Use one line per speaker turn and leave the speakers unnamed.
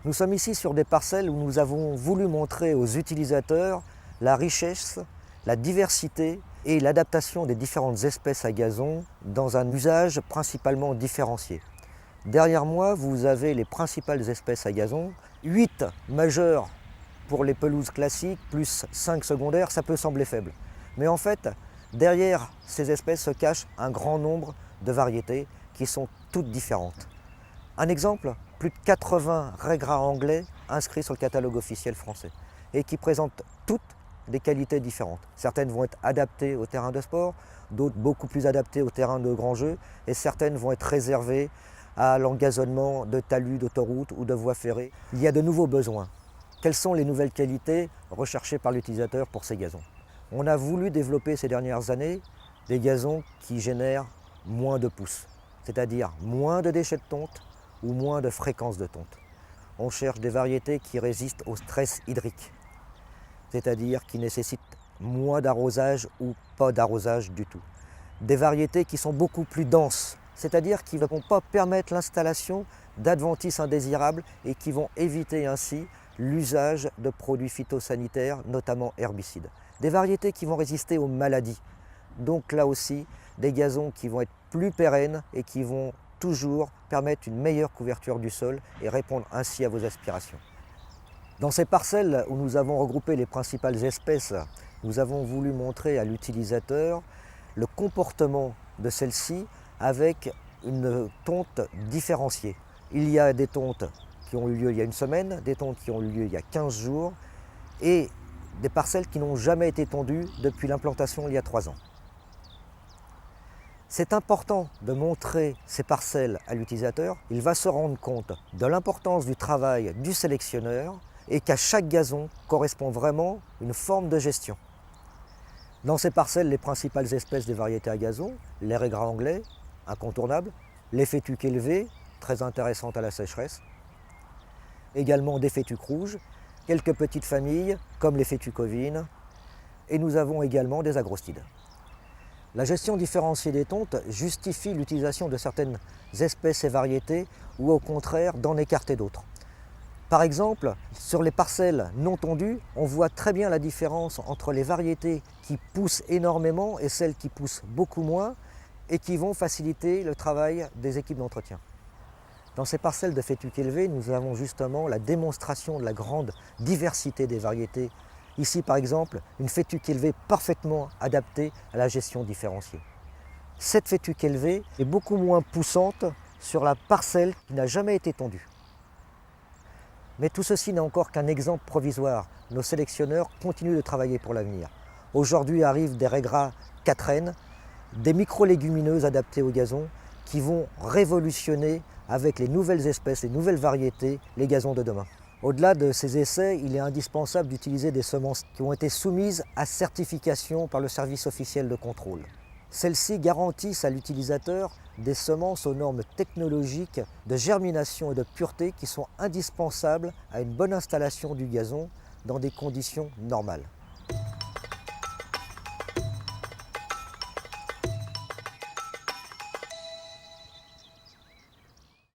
Nous sommes ici sur des parcelles où nous avons voulu montrer aux utilisateurs la richesse, la diversité et l'adaptation des différentes espèces à gazon dans un usage principalement différencié. Derrière moi, vous avez les principales espèces à gazon, 8 majeures pour les pelouses classiques, plus 5 secondaires, ça peut sembler faible. Mais en fait, derrière ces espèces se cache un grand nombre de variétés qui sont toutes différentes. Un exemple, plus de 80 raigrats anglais inscrits sur le catalogue officiel français et qui présentent toutes des qualités différentes. Certaines vont être adaptées au terrain de sport, d'autres beaucoup plus adaptées au terrain de grands jeux et certaines vont être réservées à l'engazonnement de talus, d'autoroutes ou de voies ferrées. Il y a de nouveaux besoins. Quelles sont les nouvelles qualités recherchées par l'utilisateur pour ces gazons? On a voulu développer ces dernières années des gazons qui génèrent moins de pousses, c'est-à-dire moins de déchets de tonte ou moins de fréquence de tonte. On cherche des variétés qui résistent au stress hydrique, c'est-à-dire qui nécessitent moins d'arrosage ou pas d'arrosage du tout. Des variétés qui sont beaucoup plus denses, c'est-à-dire qui ne vont pas permettre l'installation d'adventices indésirables et qui vont éviter ainsi l'usage de produits phytosanitaires, notamment herbicides. Des variétés qui vont résister aux maladies. Donc là aussi, des gazons qui vont être plus pérennes et qui vont toujours permettre une meilleure couverture du sol et répondre ainsi à vos aspirations. Dans ces parcelles où nous avons regroupé les principales espèces, nous avons voulu montrer à l'utilisateur le comportement de celles-ci avec une tonte différenciée. Il y a des tontes qui ont eu lieu il y a une semaine, des tontes qui ont eu lieu il y a 15 jours et des parcelles qui n'ont jamais été tondues depuis l'implantation il y a 3 ans. C'est important de montrer ces parcelles à l'utilisateur. Il va se rendre compte de l'importance du travail du sélectionneur et qu'à chaque gazon correspond vraiment une forme de gestion. Dans ces parcelles, les principales espèces des variétés à gazon, les raigrats anglais, incontournables, les fétuques élevées, très intéressantes à la sécheresse, également des fétuques rouges, quelques petites familles comme les fétucovines, et nous avons également des agrostides. La gestion différenciée des tontes justifie l'utilisation de certaines espèces et variétés ou au contraire d'en écarter d'autres. Par exemple, sur les parcelles non tondues, on voit très bien la différence entre les variétés qui poussent énormément et celles qui poussent beaucoup moins et qui vont faciliter le travail des équipes d'entretien. Dans ces parcelles de fétuques élevées, nous avons justement la démonstration de la grande diversité des variétés. Ici, par exemple, une fétuque élevée parfaitement adaptée à la gestion différenciée. Cette fétuque élevée est beaucoup moins poussante sur la parcelle qui n'a jamais été tondue. Mais tout ceci n'est encore qu'un exemple provisoire. Nos sélectionneurs continuent de travailler pour l'avenir. Aujourd'hui arrivent des raigrats 4N, des micro-légumineuses adaptées au gazon qui vont révolutionner avec les nouvelles espèces, les nouvelles variétés, les gazons de demain. Au-delà de ces essais, il est indispensable d'utiliser des semences qui ont été soumises à certification par le service officiel de contrôle. Celles-ci garantissent à l'utilisateur des semences aux normes technologiques de germination et de pureté qui sont indispensables à une bonne installation du gazon dans des conditions normales.